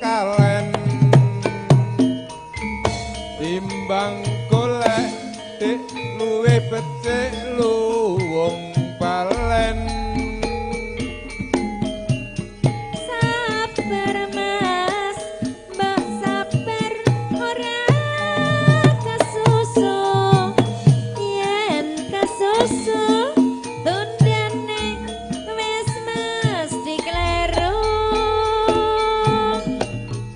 kalen timbang golek dik luwih becik luwung balen sabar mas mbak sabar ora kasusu yen kasusu tundane wis mesti kleru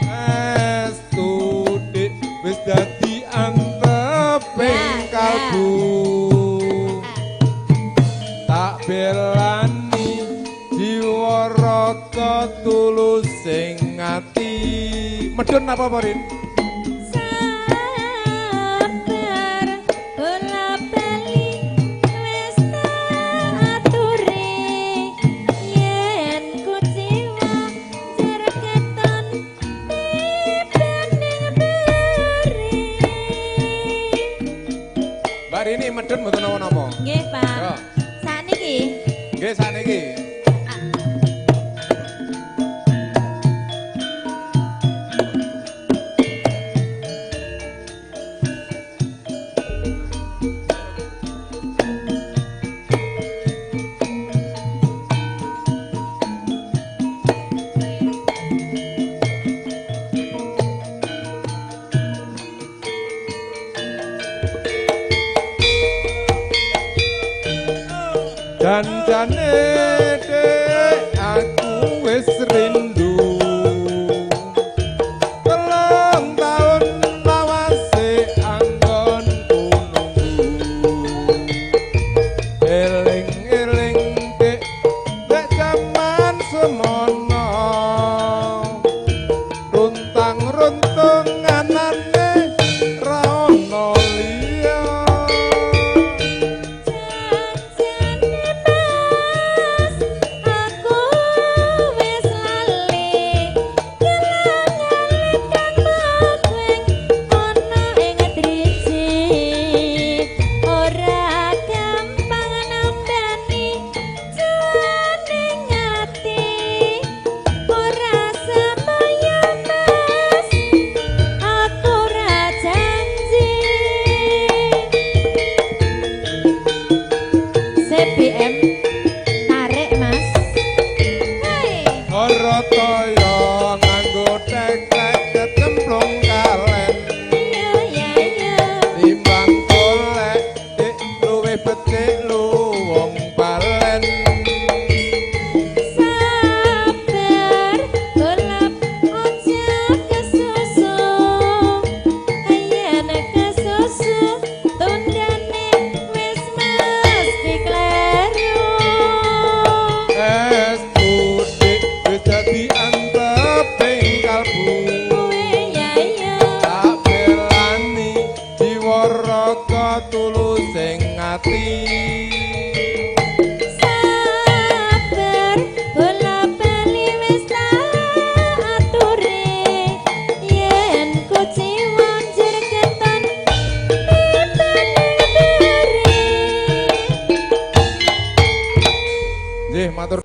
estu dik wis dadi anteping kalbu tak belani jiwa raga tulus sing ati medun apa Porin sabar bola bali wis tak aturi yen kuciwa jerketon tibaning beri Mbak Rini medun mboten napa-napa nggih Pak Yo. saniki nggih sakniki janjane dek aku wis rindu telung taun lawase anggonku nunggu eling-eling dek jaman semono runtang-runtung anane ra ono liya aku wis lali kelangan kang makweng ana ing driji ora gampang nambani juaning ati ora semaya mas aku ora janji CBM tarik mas hei ora toya nganggo tek-tek kecemplung kalen iya ya ya timbang golek dik luwih becik luwung balen sabar golap aja kesusu yen kesusu tundane wis mesti kleru estu dik wis dadi anteping kalbu kowe ya ya tak belani jiwa raga tulus sing ati sabar bola bali wis tak aturi yen kuciwa jerketon tibaning beri nggih matur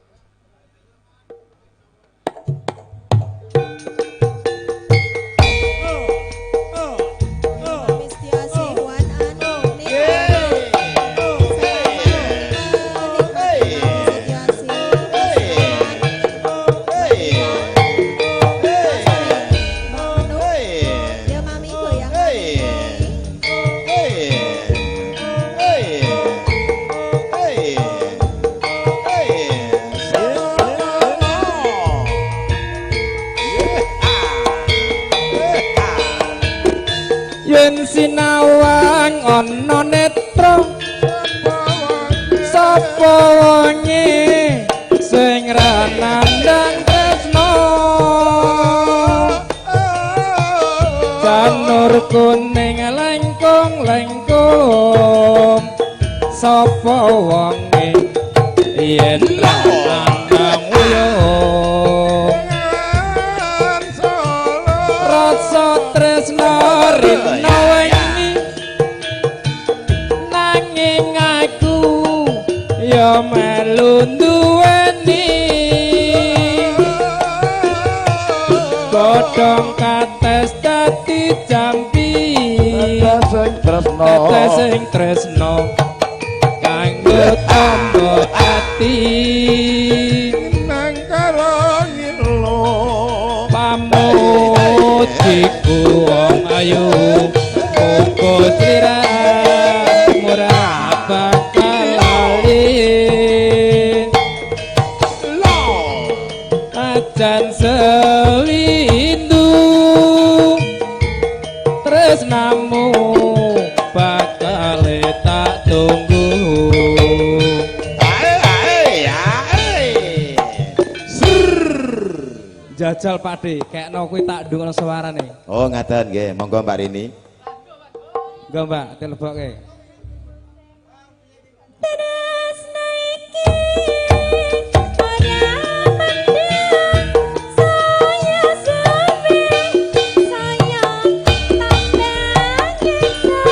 yen sinawang ana netra sapa wengi sing ra nandang tresno janur kuning lengkung sapa wengi yen ra nandang uyung rasa tresno rina wengi nanging aku ya melu duweni godhong kates dadi jampi kates sing tresno kanggo tamba ati nang karo ngilo pamujiku wong ayu muga sliramu ora bakal lali ajan sewindu tresnamu bakal tak tunggu jajal Pakde kekno kuwi tak ndungokno suarane. Oh ngaten nggih, monggo Mbak Rini. Enggak Mbak, telebokke. Tresna iki ora mendem saya suwi saya tambah nyiksa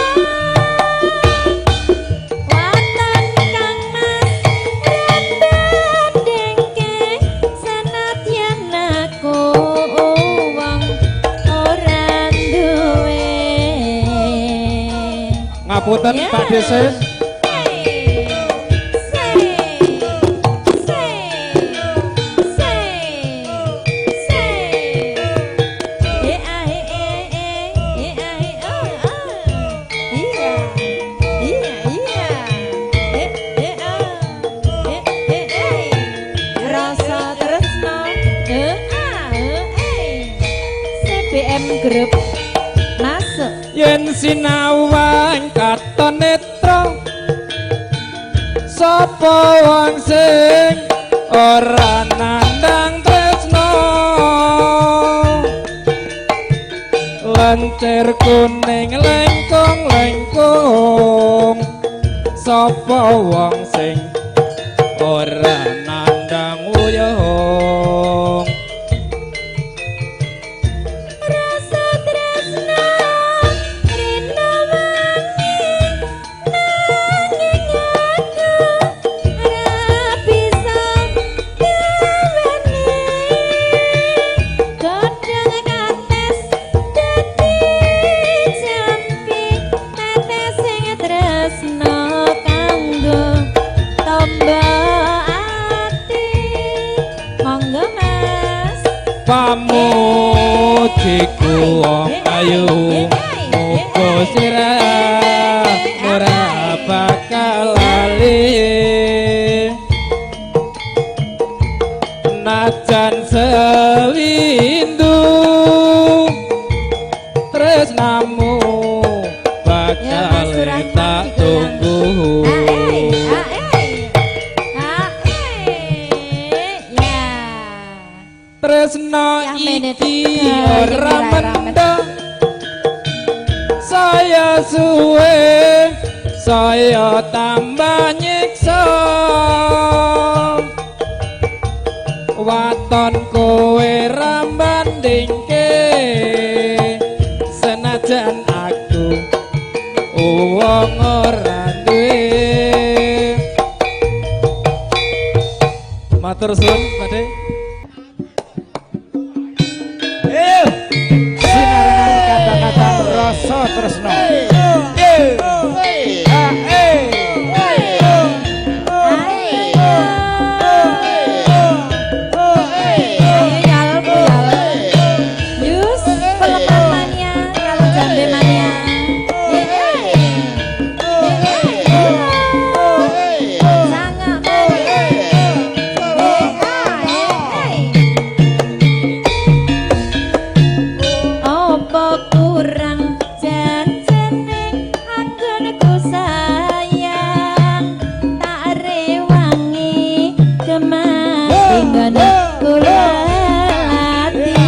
watan kang mas rada dengke senadyan aku wong ora duwe Ngapunten Pak Deses. Grup masuk Yen sinawang katon netra sapa wong sing ora nandang tresno lencer kuning lengkong-lengkong sapa wong sing ora nandang uyuh rasa tresna rina wangi nanging aku ora bisa diweni godhong kates dadi jampi tetes sing tresna kanggo tamba ati monggo Mas pamujiku wong ayu muga sirah ora bakal lali najan sewindu tresnamu bakal tak tunggu tresno iki ora mendem saya suwe saya tambah nyiksa waton kowe ra bandingke senajan aku wong ora duwe matur suwun Pakde. Sinarengan kata-kata rasa tresno. Yus pelepan mania kalau jambe mania sangat apa kurang janjane anggonku sayang tak rewangi kemati kula ati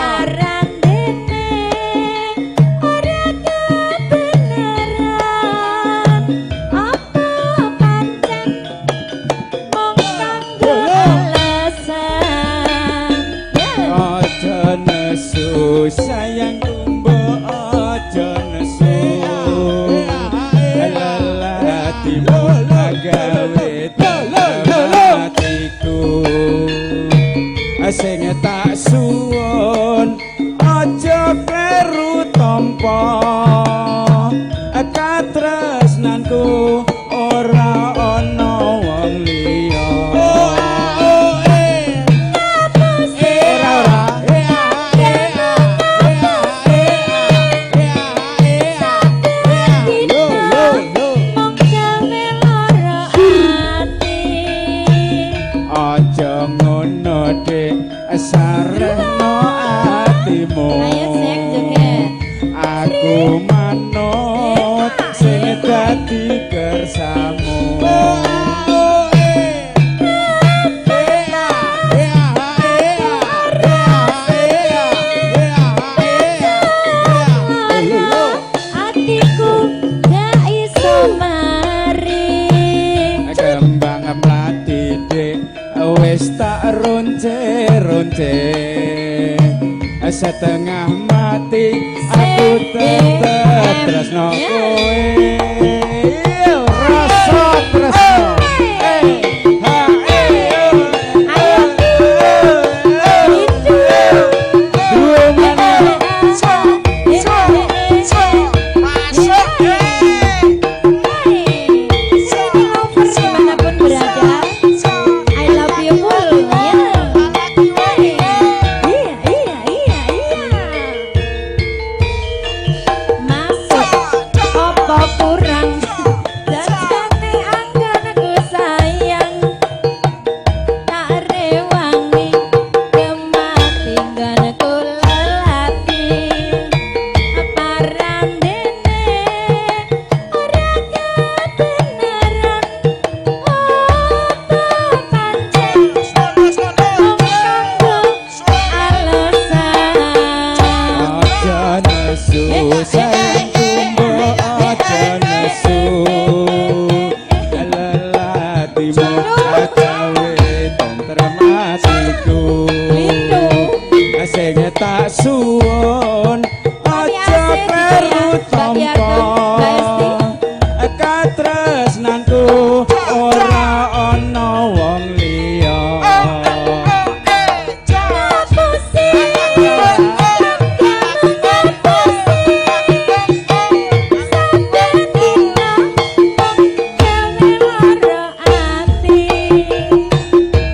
arandene ora kebenaran apa pancen mung kanggo alasan Aja nesu sayangku mbok aja nesu lelatimu agawe hatiku sing tak suwun tampa katresnanku ora ana wong liya aja ngono dik sarehno atimu aku manut sing dadi kersamu atiku gak iso mari kembang mlati dik wis tak ronce-ronce setengah mati aku tetep tresno kowe rasa tresno dimanapun berada I love you full ya. Masuk apa kurang jane angganku sayang tak rewangi kematingganku lelati parandene ora kebenaran aja nesu sayangku aja nesu lelatimu gawe tentrem atiku sing tak suwun aja perlu tampa katresnanku ora ana wong liya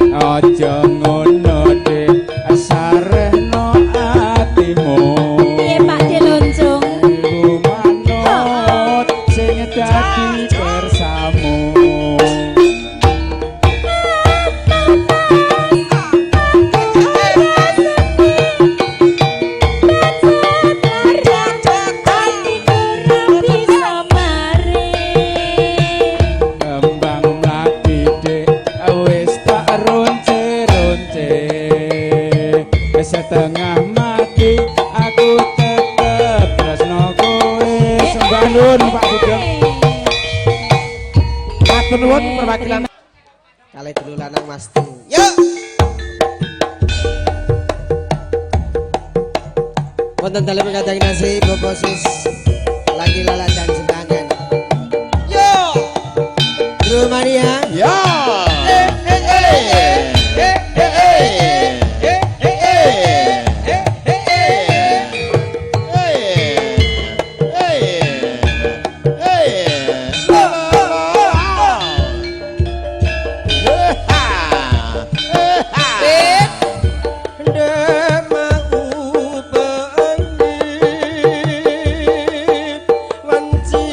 aja ngono dik sarehno atimu manut sing dadi kersamu kembang mlati dik wis tak ronce-ronce setengah mati aku tetep tresno kowe sembah nuwun Pak Sugeng matur nuwun perwakilan Kali dulu lanang Mas Tu. Yuk. Wonten dalem kadang nasi bobosis lagi lalat dan sembangan. Yuk. Rumania. Ya. Wanci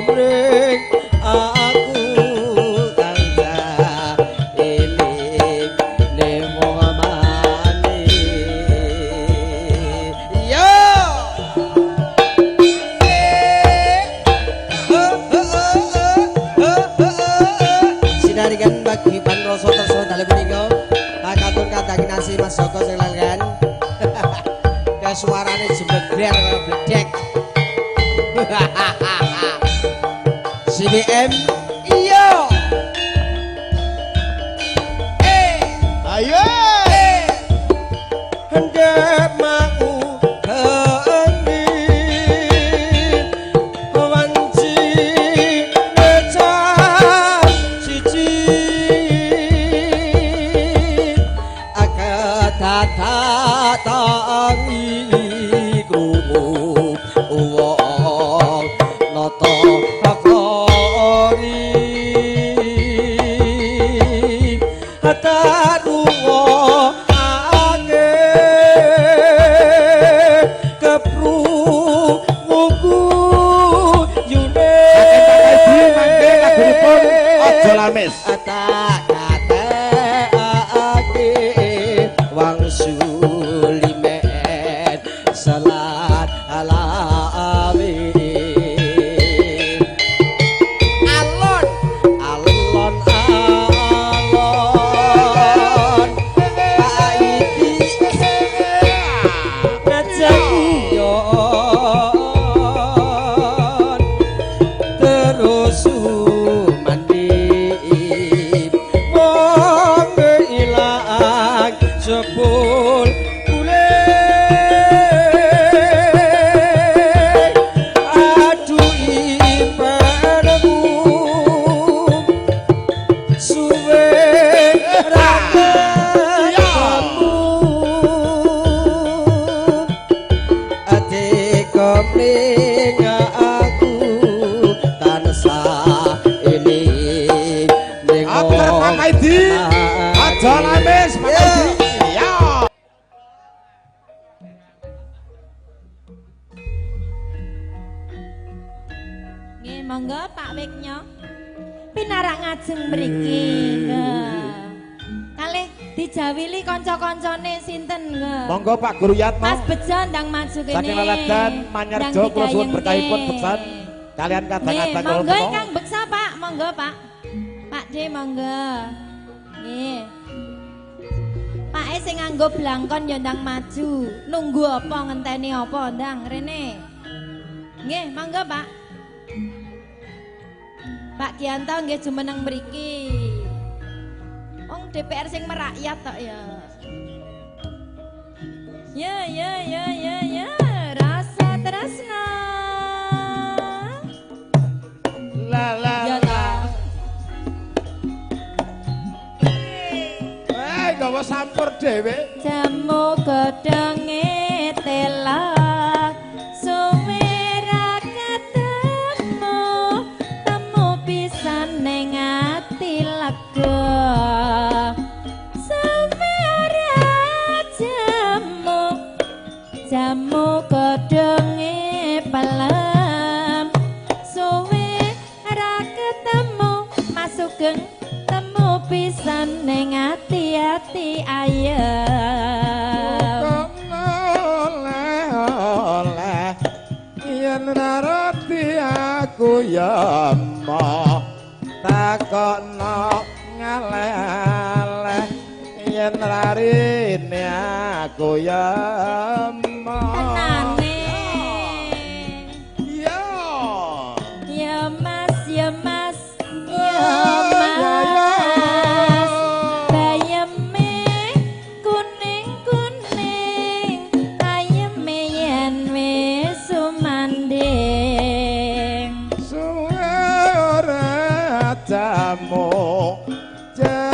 mring aku tansah eling nemo mani yo sinarikan bagi panroso terso dalem menika kakatun kadang nasi Mas Joko sing lan suarane jembegler kaya bledek CBM iya Ayo. hendak mau keengin wanci ngecap siji akatatangi krungu wong nata pakori hatarungo angin kepru nguku yune Aja lamis. tak kateake wangsul salat ala amin alon alon alon paiti ngajayon terus mandi wong ilang sepul Aja lamis, Pak Haji. Ya. Nggih, monggo Pak Wiknya. Pinarak ngajeng mriki. Kalih dijawili kanca-kancane sinten nggih. Monggo Pak Guru Yatmo. Mas Bejo ndang maju kene. Saking Laladan Manyarjo kula suwun berkahipun beksan kalian kadang-kadang kula monggo Kang Beksa Pak, monggo Pak. Pak D monggo. Nggih. Pak E sing nganggo blangkon ya ndang maju. Nunggu apa ngenteni apa ndang rene. Nggih, monggo Pak. Pak Gianto nggih jumeneng mriki. Wong DPR sing merakyat tok ya. Ya, rasa tresna. La. Ya ta. Gawa sampur dhewe. Jamu godhonge telak suwe ra ketemu temu pisan ning ati lega suwe ora jamu godhonge pelem suwe ra ketemu masugeng temu pisan ning ati ayem oleh yen roti aku ya mo takokno ngaleh yen rarine aku ya mo tenane ya mas ya mas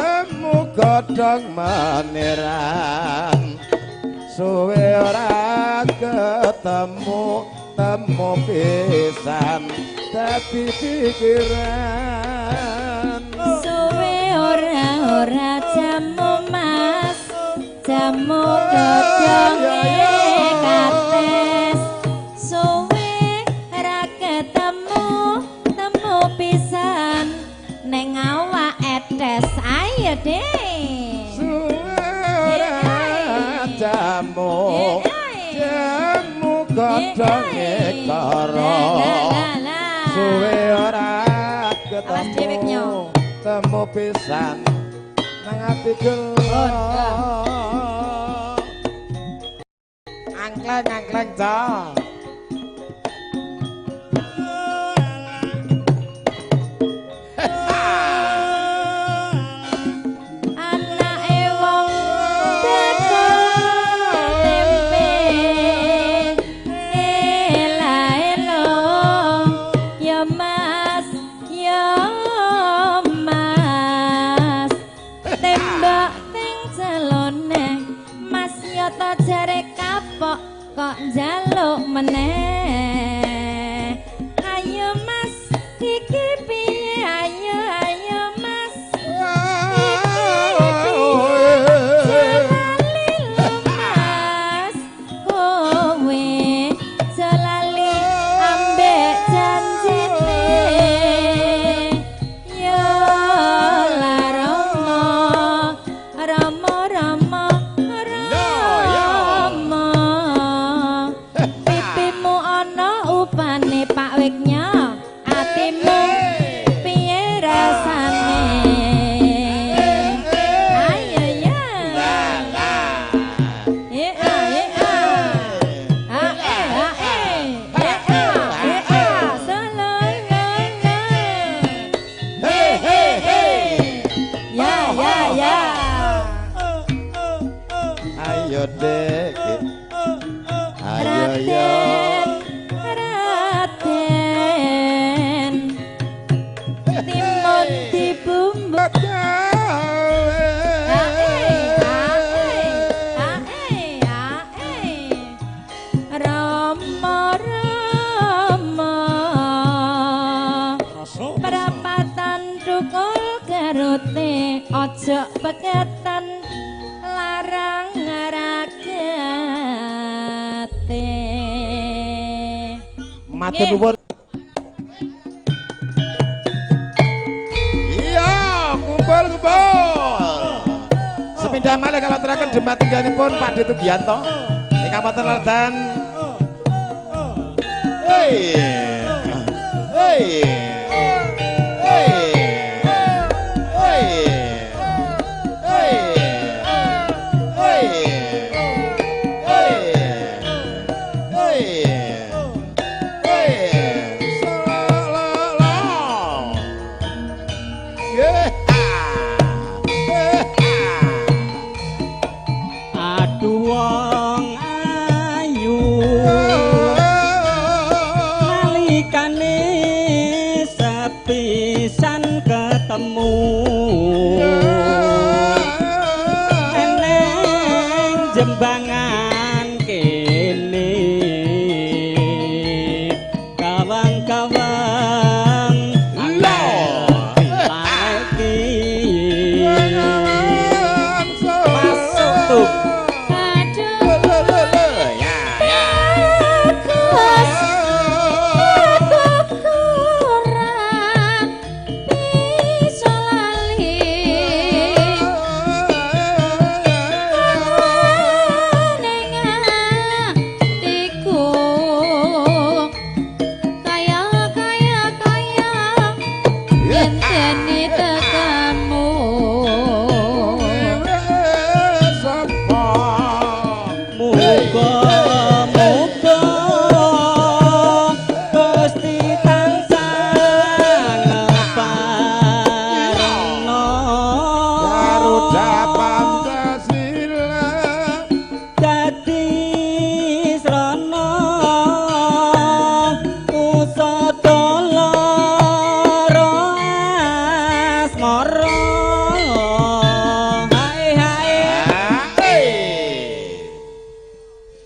jamu godhong maneran suwe ora ketemu temu pisan tapi pikiran suwe ora jamu mas jamu godhonge kates suwe ora ketemu godhonge karo suwe ora ketemu temu pisan nang ati gelo angkleng ja kok njaluk meneh ayo mas iki piye ayo mas iki mas kowe jalali ambek janjine yo laromo ramo ramo Pak Wiknya atimu piye rasane ayo ya ayo dek ayo yo ojo peketan larang ngerakete matur nuwun iya kumpul sepindah malih kalau terakan jembat tinggalipun Pak Detu Gianto di Kabupaten Lardan hei ketemu eneng jembangan kene kawang-kawang lagi masuk tuh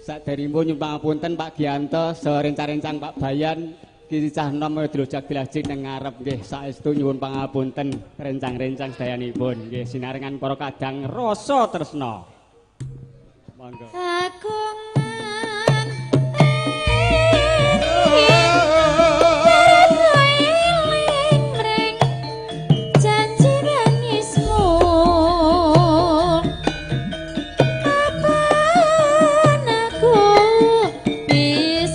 Saderipun nyuwun pangapunten Pak Gianto, sarencang-rencang Pak Bayan, Ki Cah Nom Drojak Dilajeng nang ngarep nggih saestu nyuwun pangapunten rencang-rencang sedayanipun nggih sinarengan para kadang rasa tresna. Monggo. Bisa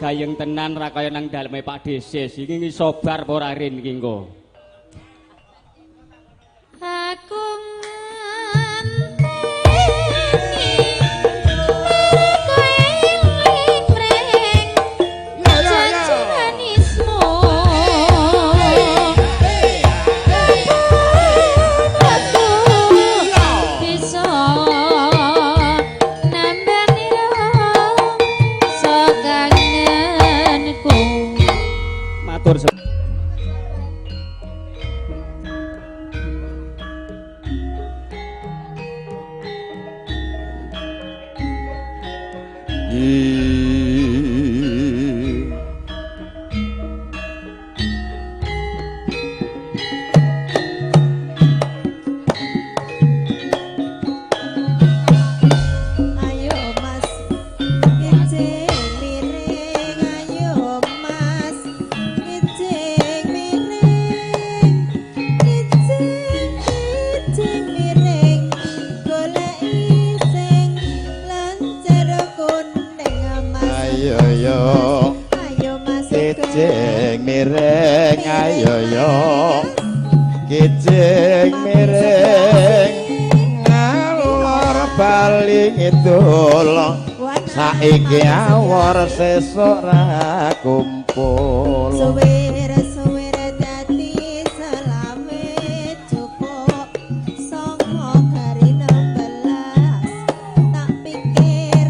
gayeng tenan ra kaya nang daleme Pak Desis. Iki sobar apa ora rin iki engko. Aku Matur Kijing miring ayo yo kijing miring ngalor bali ngidul saiki awor sesuk ra kumpul suwir-suwir dadi selame cukup songo hari 16 tak pikir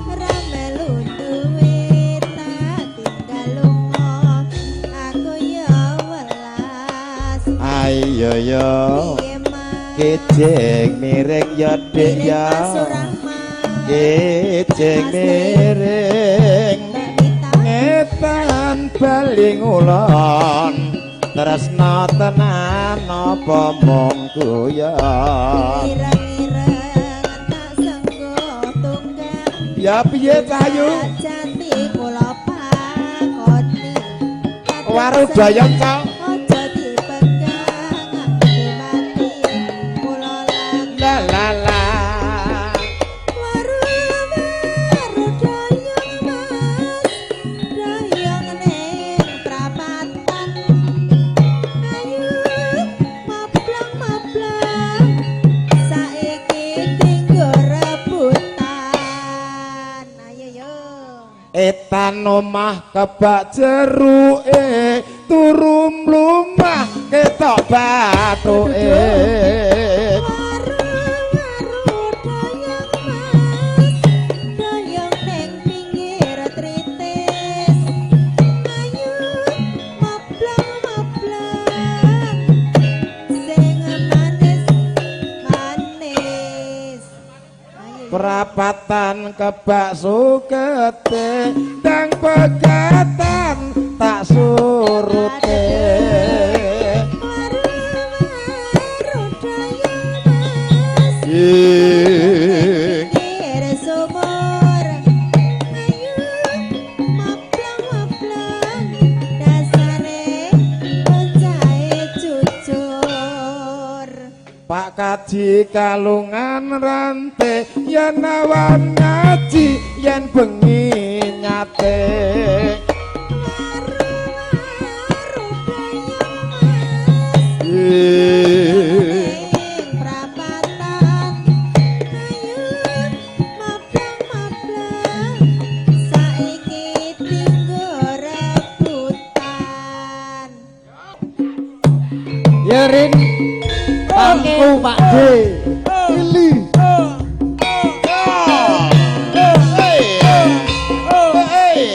ra melu duwe tak tinggal lunga aku ya welas ayo yo piye mas kijing miring ya dik ya kijing miring ngetan bali ngulon tresna tenan apa mung guyon ireng-ireng tak senggo tunggang ya piye cahayu jati kula pakoni waru dayang cok aja dipegang mati kula la la la waru dayang mas dayang ning prapatan ayo maplang saiki tinggo rebutan ayo yo etan omah kebak jeruke turu mlumah ketok batuke waru dayang mas dayang ning pinggir tritis ayo maplang sing manis ayo perapatan kebak sukete dang pegatan tak surute waru dayang mas Ing pinggir sumur ayo maplang dasare boncahe jujur Pak Kaji kalungan rante yen awan ngaji yen bengi nyate waru dayang mas Ing ing prapatan ayo maplang saiki tinggo rebutan Yerin Tangku Pak D Ili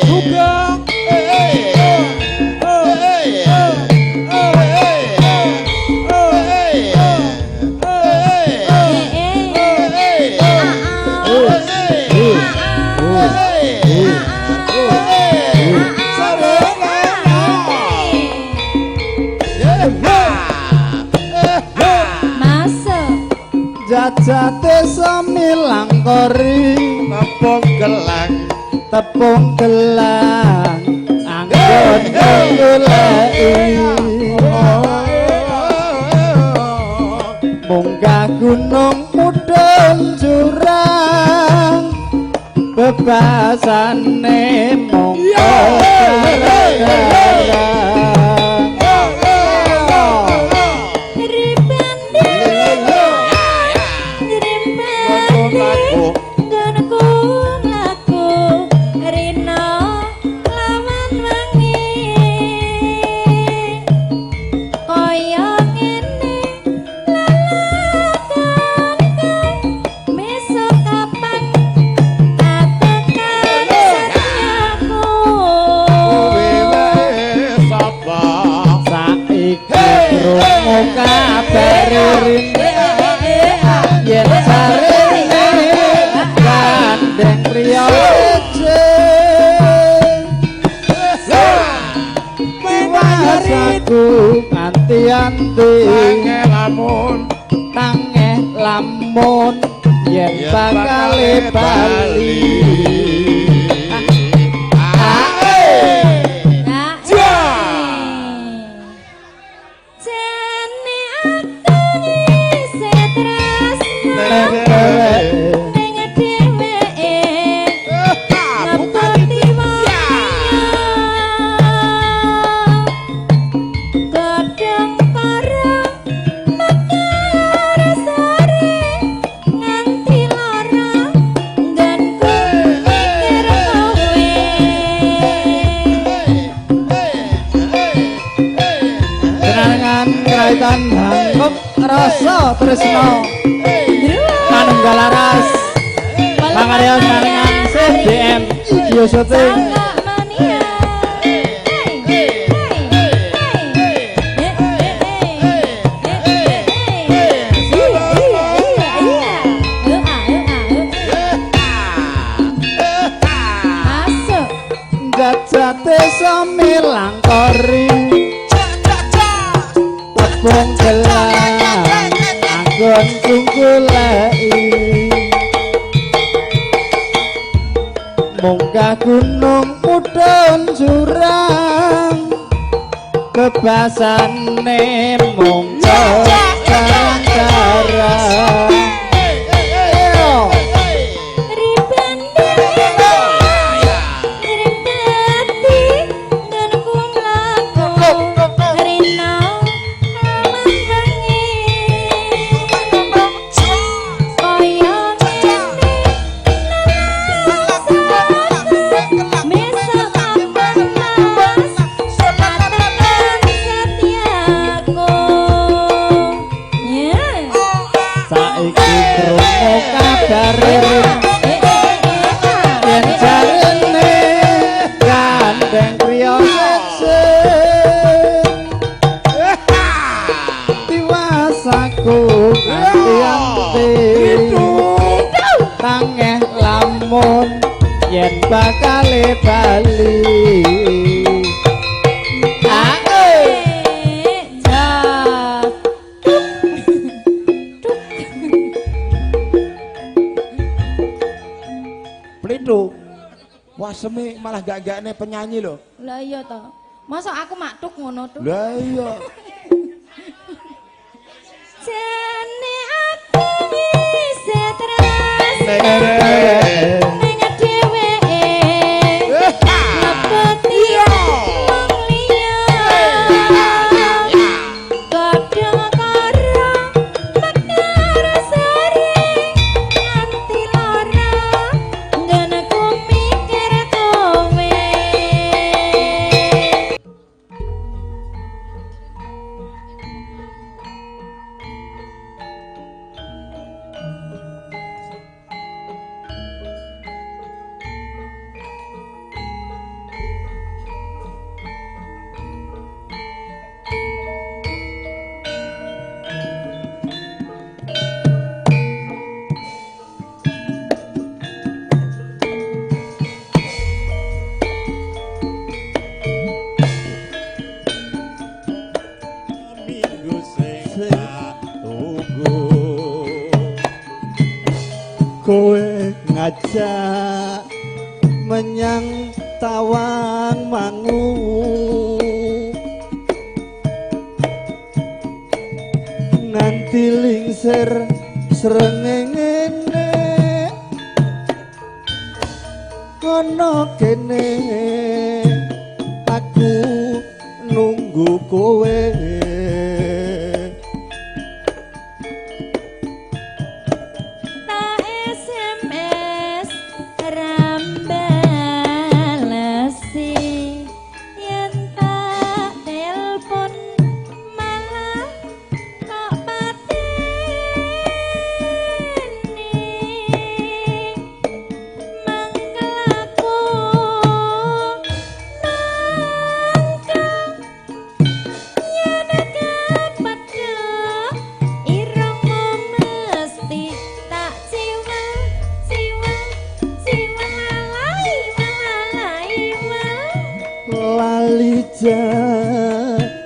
Sugeng Jajate samilang kori tepung gelang anggon goleki munggah gunung mudhun jurang bebasane mung Lamun yen bakal bali rasa tresno manunggal laras pangarya sarengan CDM video syuting jajate samilang kori tepung gelang anggon tungkulai munggah gunung mudhun jurang kebasane munggah jarang-jarang yen jarene gandeng priya diwasaku kanthi tangeh lamun yen bakal bali Wasemi malah gak-gakne penyanyi loh. Lah iya toh. Masa aku maktuk ngono tuh. Lah iya. Jane aku isih terus ning dheweke lepeti wong liya kadang karo mekar sari nganti lara nggenku mikir kowe Minggu sing tak tunggu kowe ngajak menyang tawang mangu nganti lingsir srengenge kono kene nunggu kowe tak SMS rambalesi yen tak telepon malah kok pateni mangkelaku lali janjine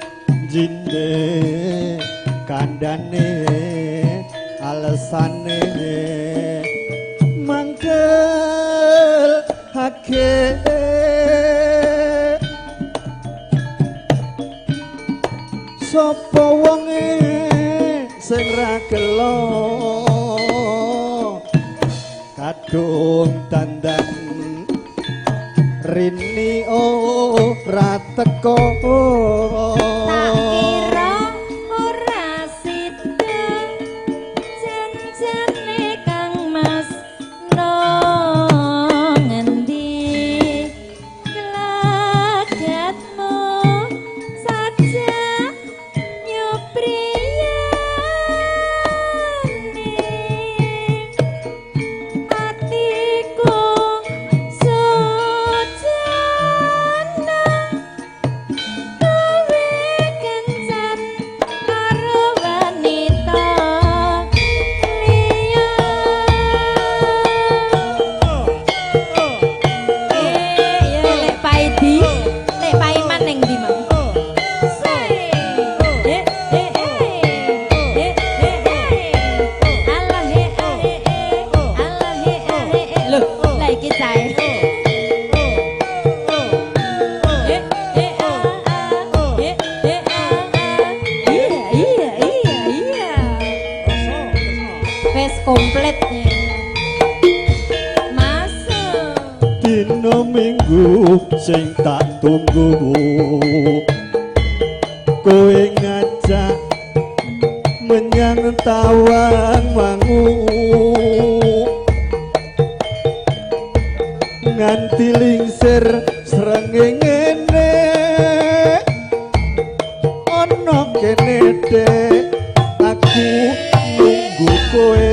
kandhane alesane mangkel hake sapa wonge sing ra gelo kadung dandan rini ora teko tak kira ora sida janjane Kang Mas nang endi gelagatmu saja nyopriyane hatiku sujana kowe kencan karo wanita liya ya lek Paidi lek Paiman ning ndi mau Loh, lah iki sae. Iya. Wes komplit ya. Masuk. dina minggu sing tak tunggu kowe ngajak menyang tawang mangu nganti lingsir srengenge ngene ana kene dek aku nunggu kowe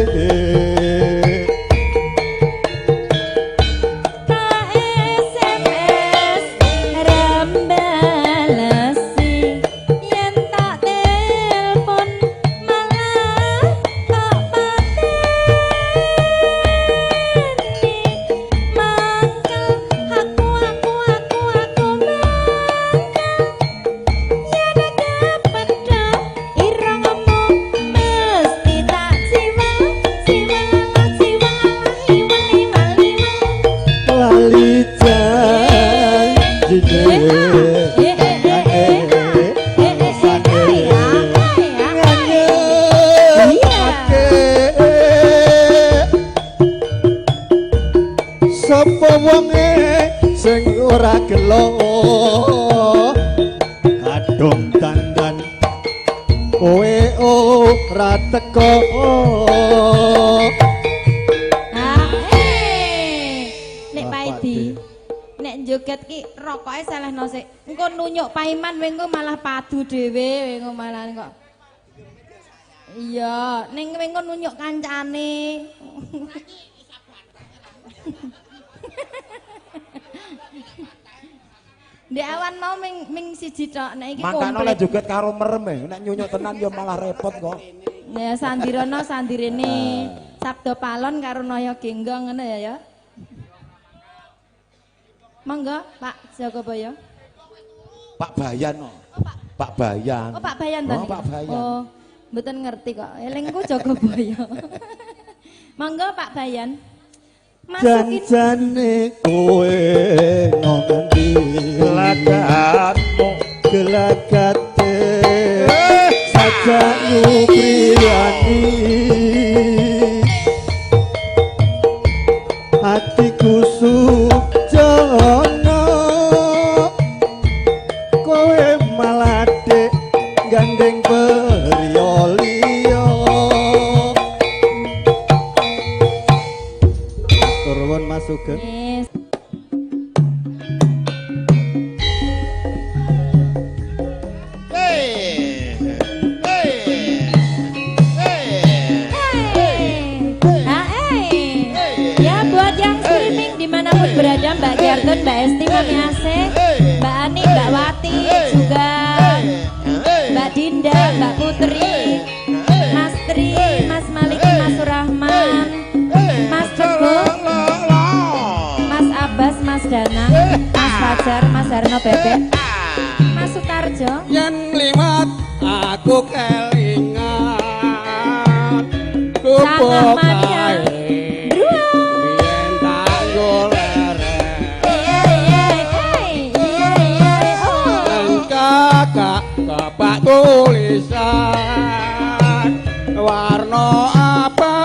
Tak SMS rambalesi yen tak telepon malah tak pateni mangkel aku mangkel yen kepedha irungmu mesti tak siwal lali janjine sapa wonge sing ora gelo kadung dandan kowe ora teko Nek Paidi, nek joget ki rokoke selehno sik. Engko nunyuk Paiman kowe engko malah padu dhewe kowe malah kok. Iya, ning kowe engko nunyuk kancane. Ndek awan mau ming siji tok, nek iki Mangkane komplit. lek joget karo merem nek nyunyuk tenan ya malah repot kok. Ya sandirana sandirene. Sabda palon karo Naya Genggong ngono ya. Monggo Pak Jagabaya. Pak Bayan. Pak Bayan. Oh Pak Bayan tadi. Oh, Pak Bayan. Oh, mboten ngerti kok. Elingku Jagabaya. Monggo Pak Bayan. Masukin janjane kowe nang endi Gelagatmu gelagate saja nyupriyani hatiku sujana kowe malah sugeng. Yes. Ya buat yang streaming dimanapun berada, Mbak Giartun, Mbak Esti, Mami Ase, Mbak Ani, Mbak Wati, juga Mbak Dinda, Mbak Putri, Mas Tri, Mas Maliki, Mas Surahman, Mas Teguh, Mas Abbas, Mas Danang, Mas Fajar, Mas Harno Bebek, Mas Sutarjo. Yen liwat aku kelingan Sangat mania. Biyen tak goleren kakak bapak tulisan warna apa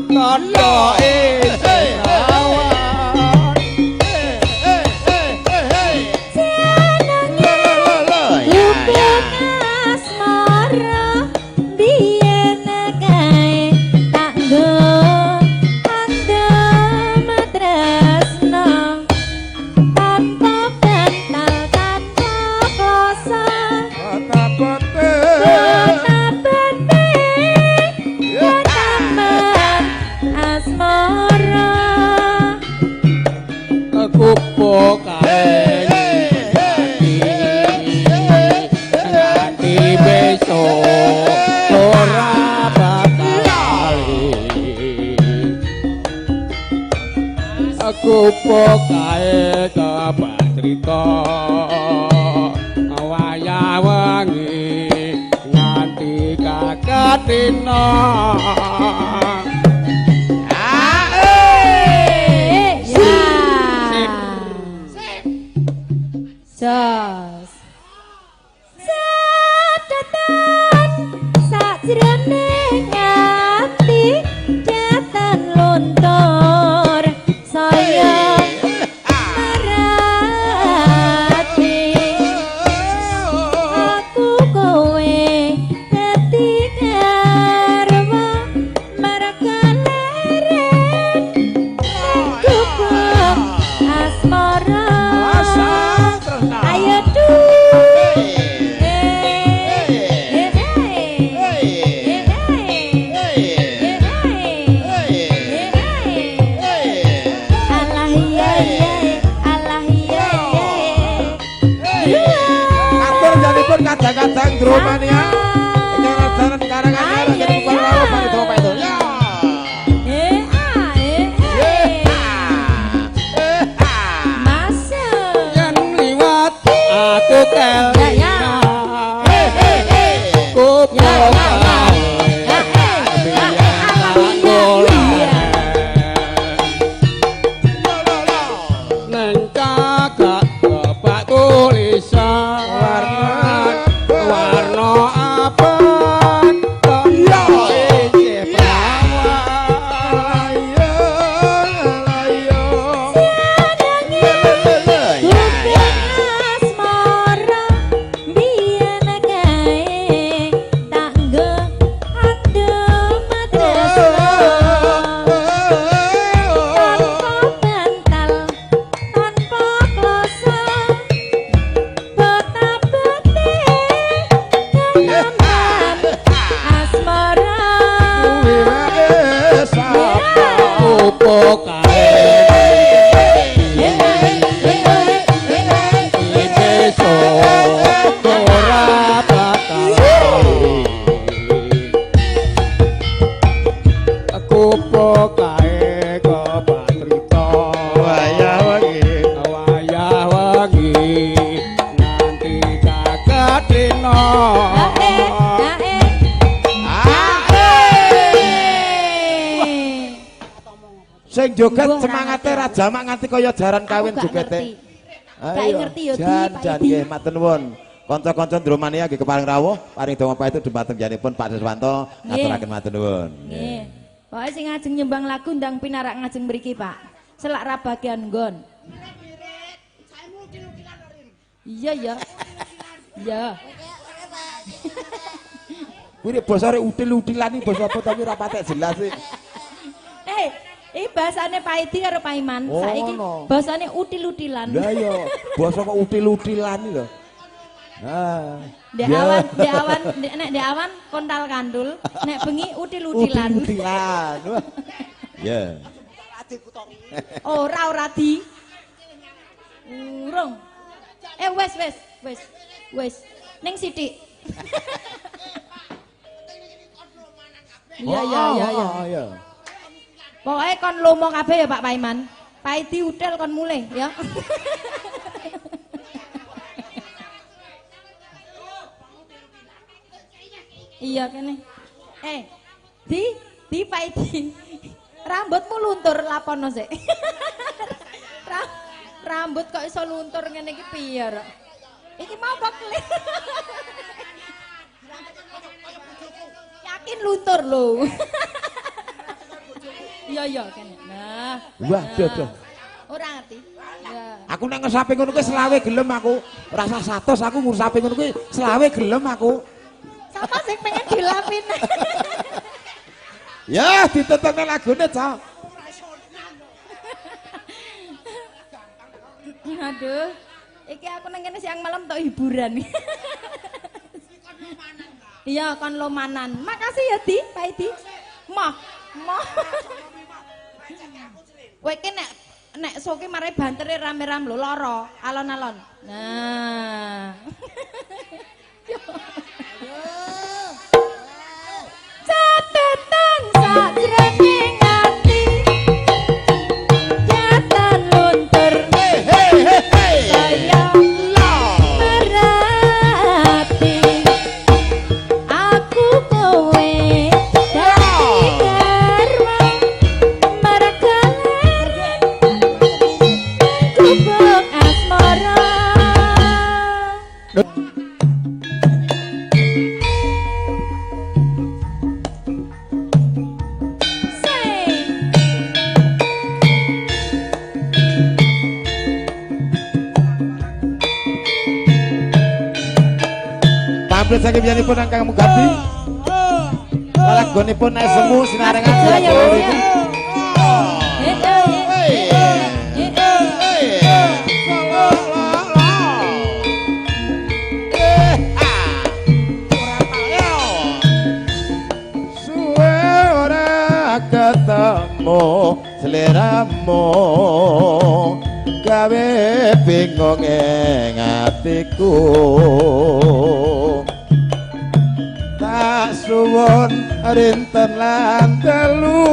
tondo isih rawan kupo kae nganti besok ora bakal lali kupo kae kepatrita wayah wengi nganti kakatina Jos Sadatan sajroning ati jatan luntur saya marati aku kowe dadi garwa margaleren gubuk asmara. Ayo kadang-kadang dromania nyanyi karangan jadi bukan lalu pada droma itu yen liwat aku kelingan kupo neng kakak bapak tulisan warna apa tondo isih prawan kupo kae besok ora bakal kupo kae kepatrita wayah wengi nganti kakatina sing joget semangate ra jamak nganti kaya jaran kawin jogete. Gak ngerti yo Di, Pak Jan Edi. nggih matur nuwun. Kanca-kanca Dromania nggih keparing rawuh, paring donga itu dumateng janipun Pak Deswanto ngaturaken matur nuwun. Nggih. Pokoke sing ngajeng nyembang lagu ndang pinarak ngajeng mriki, Pak. Selak ra bagian nggon. Iya ya. Iya. Kuwi basa rek util-utilan iki basa apa tapi ora patek jelas sih. Iki bahasane Pak Edi karo Pak Iman. Oh, Saiki ngono. bahasane util-utilan. Lah iya, basa kok util-utilan iki lho. Ah. Dek Ya. awan, nek dek awan kontal kandul, nek bengi util-utilan. Util-utilan. Wah. Ya. Ora di. Urung. Wes. Ning sithik. Iya. Iya. Pokoke kon lomo kabeh ya Pak Paiman. Pak Edi util kon mulih ya. Iya kene. Di Pak Edi. Rambutmu luntur lapono sik. Rambut kok iso luntur ngene iki piye rek? Iki mau kok klik. Yakin luntur lho. Iya kene. Nah. Wah, dodo. Ora ngerti. Ya. Aku nek ngesapi ngono kuwi selawe gelem aku. Rasa 100 aku ngursapi ngono kuwi selawe gelem aku. Sapa sing pengen dilapin? Ya, ditetokne lagune, Cok. Aduh. Iki aku nang kene siang malam tok hiburan. Iya, kon lomanan. Makasih ya, Di, Pak Edi. Moh. Kowe iki nek soke mare bantere rame-rame lho lara, alon-alon. Nah. Catatan sajroning ati. Jatan luntur. Saya merati. Aku kowe dadi garwa margalar. Kubuk asmara. Pamrih saking biyanipun ingkang mugati. Lagunipun nek semu sinarengan Ayo, diatur. Suwe ora ketemu seleramu gawe bingung ing atiku tak suwun rinten lan telu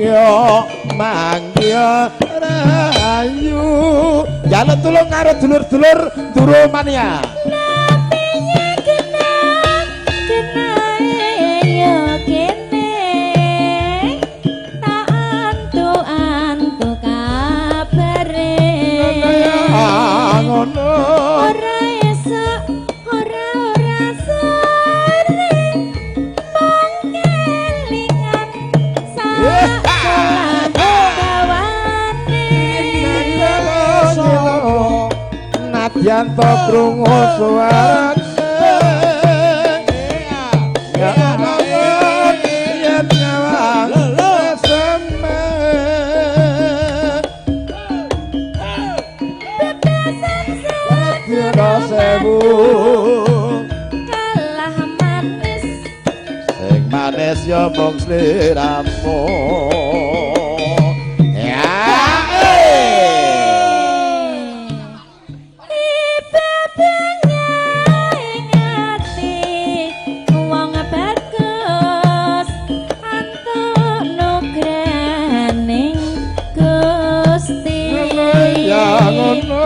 yo mangya rayu Jaluk tulung karo dulur-dulur Duromania. ngono Ora esuk, ora sore, pangkelingan nadyan to krungu suarane ya yen nyawang seme Dira sewu kalah manis Sing manis ya mung sliramu. Ya. ya ngono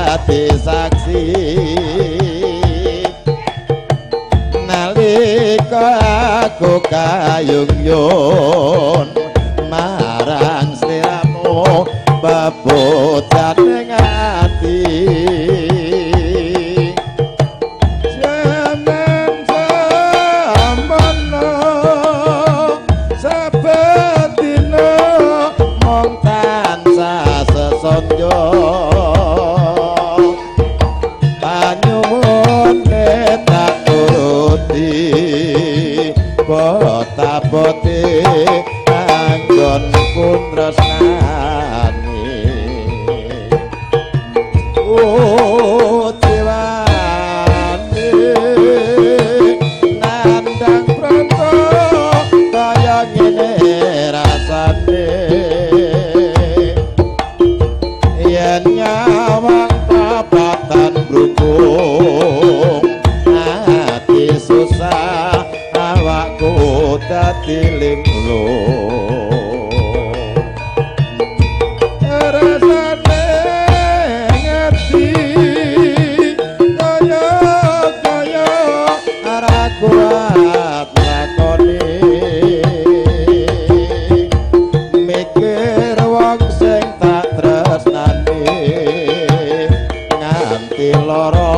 dadi saksi nalika aku kayung-yung marang sliramu bebotan ning ati jaman jamono sabetino mong tansah sesonjo panyuwun tak turuti bota-boti anggon pun tresnani diwani nandang pranta kaya ngene rasane yen nyawang papatan brukung ati susah awakku dadi linglung rasane ngerti kaya ora kuat lakoni mikir wong sing tak tresnani nganti lara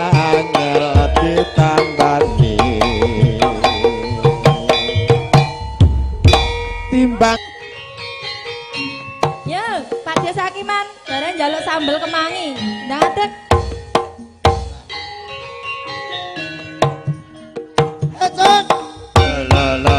angel ditambani timbang Yo, Pak Des Hakiman, bareng njaluk sambel kemangi. Ndang adek. la la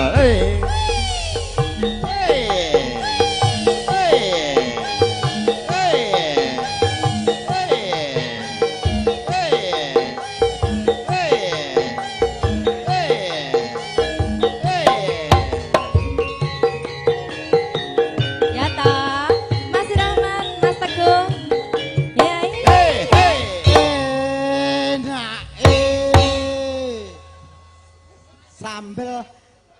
Ya toh, Mas Rahman, Mas Teguh. Ya ini. Sambel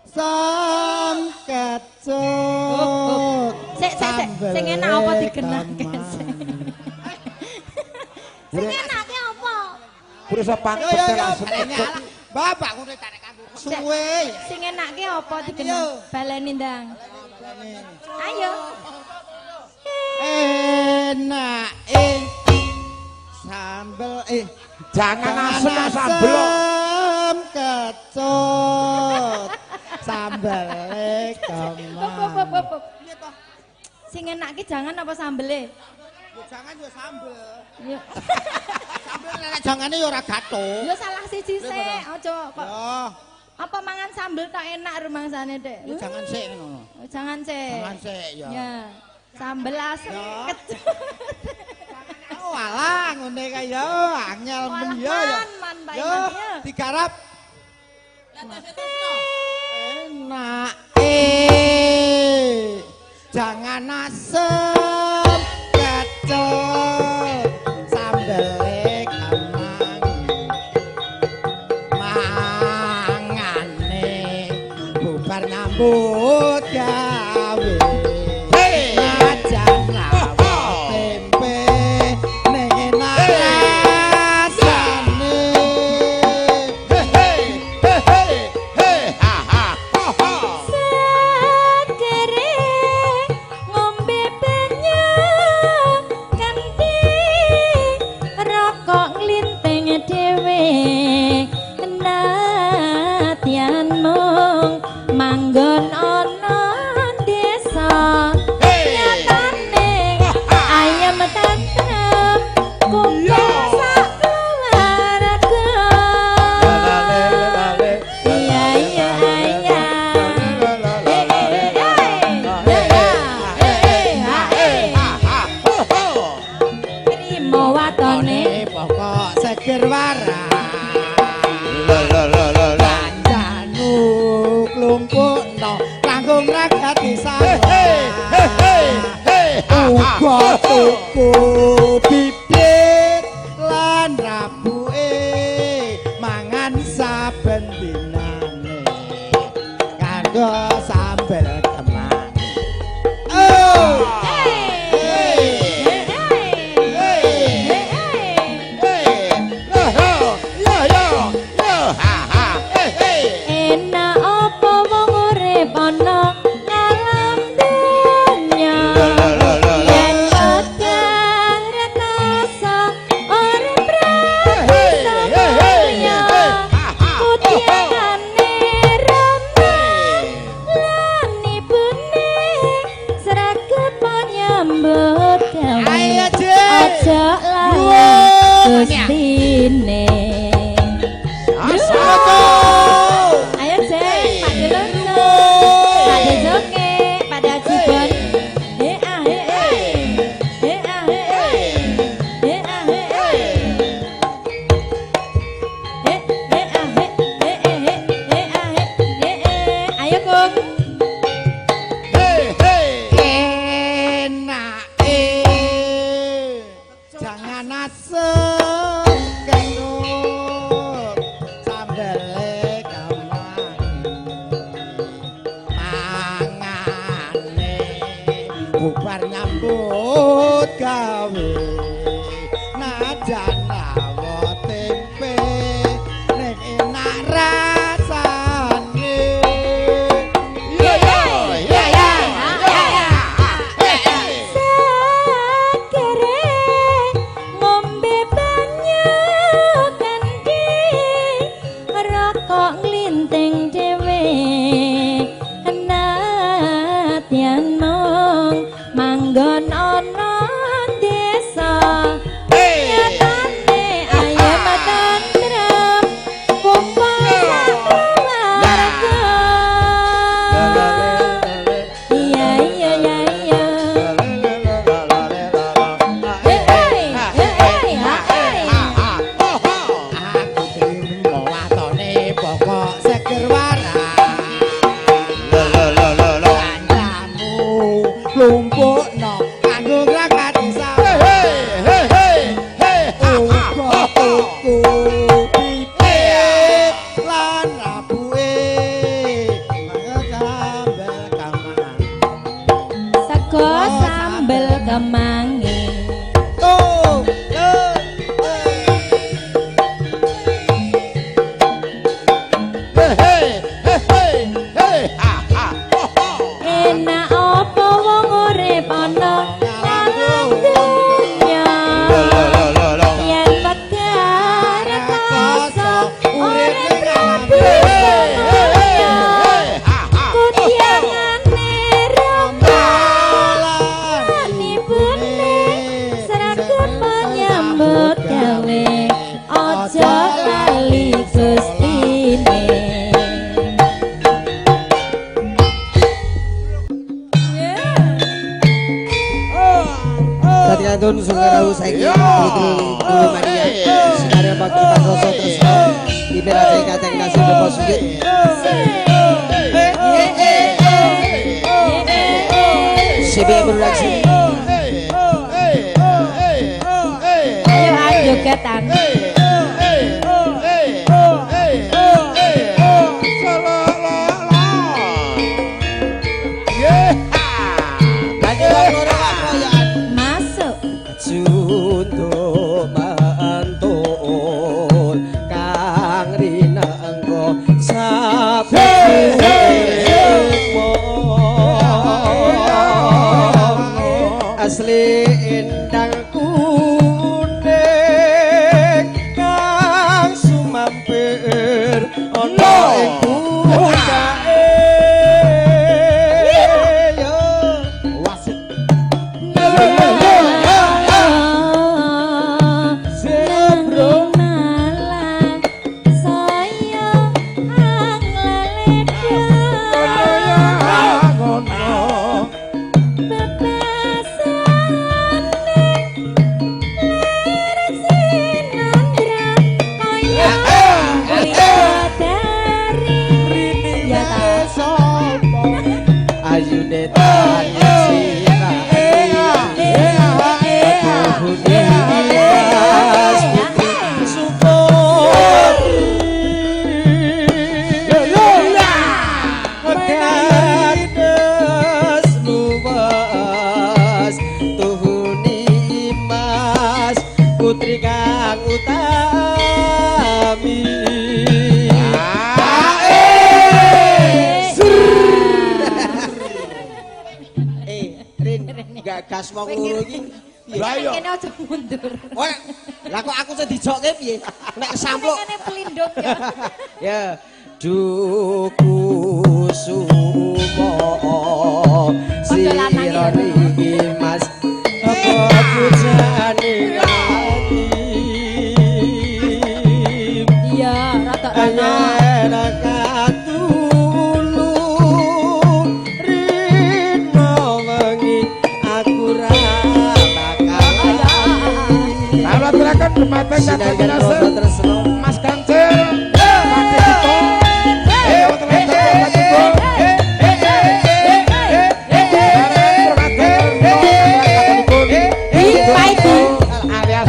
som kecut. Sing enak apa digenake? Sing enake apa? Kurasa pangkat langsung Bapak ngono tarik aku suwe. Sing enake apa digenake? Baleni ndang. Ayo. Enak sambel jangan asem sambel kecut. Sambel kemang. Sing enake jangan apa sambele? Jangan yo sambel. Yo. Sambel nek jangane yo ora gathuk. Yo salah siji sik, aja kok. Yo, Apa mangan sambel tak enak rumangsane, Dek? jangan sik ngono. Oh, jangan sik. Jangan sik ya. Ya. Sambel asem Ya. kecut. Oh alah ngene kae yo angel men yo yo. Man, Pak Yo Iman, ya. digarap. Enak jangan asem kecut sambel kemang mangane bubar nyambut gawe najan lawat tempe ning enak rasane Segere ngombe banyak kanthi rokok nglinteng dhewe nadyan mung manggon ana desa nyatane ayam tentrem kumpul sak keluarga iya iya iya Trimo watone pokok seger waras Janjanu klumpukno langkung ragati Uga tuku bibit lan rabuke mangan saben dinane kanggo sambel kemang. Oh! Hey! manasem kendut sambele mangane bubar nyambut gawe najan lawa tempe ning enak rasane ya ya ya ya Sakere ngombe banyu kanthi rokok nglinting dhewe nadyan mung manggon ana desa nyatane ayem tentrem kumpul keluarga iya iya iya iya aku trimo watone pokok seger waras kancamu lumpukno kanggo nglakat sawe tuku pipit lan rabuke sambel kamang sego sambel kemangi enak apa wong urip ana alam dunya yen bakar kasa urip rapi kudyangane rombongan ibune seragam menyambut gawe aja lali gustine. Dadi kantun sungarawu saiki Putri Dewi Maria Sinare Bakti Patroso Tresno Iberate Kadang Nasi Bebo Sugit CBM Production Ayo ayo ketan. Masuk. Junto mantun Kang Rina engko asli endang kuning kang sumampir ana ing budake yo wasit Sebrung malang saya angleledha ayune tani Putri kang utami Rin gak gas wong loro iki Kene aja mundur. Wah, lah kok aku sing dijokke piye? Nek kesampluk. Kene pelindung ya. Ya, duku sumo sirane iki Mas. Apa pujane ati. Iya, rada ana. Ana katulung rino wengi aku ra Kalau terakan dumateng Kadang Nasi Mas Kancil Pakde Dito Alias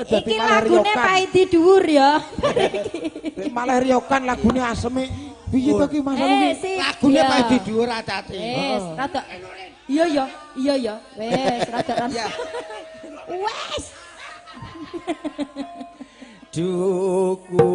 dadi Iki malah lagune riokan. paidi dhuwur ya. Malah riokan lagune aseme. Piye to ki masalahnya? Lagune paidi dhuwur acate. Wes, rada. Iya ya, iya ya. Wes, rada. Wes. Duku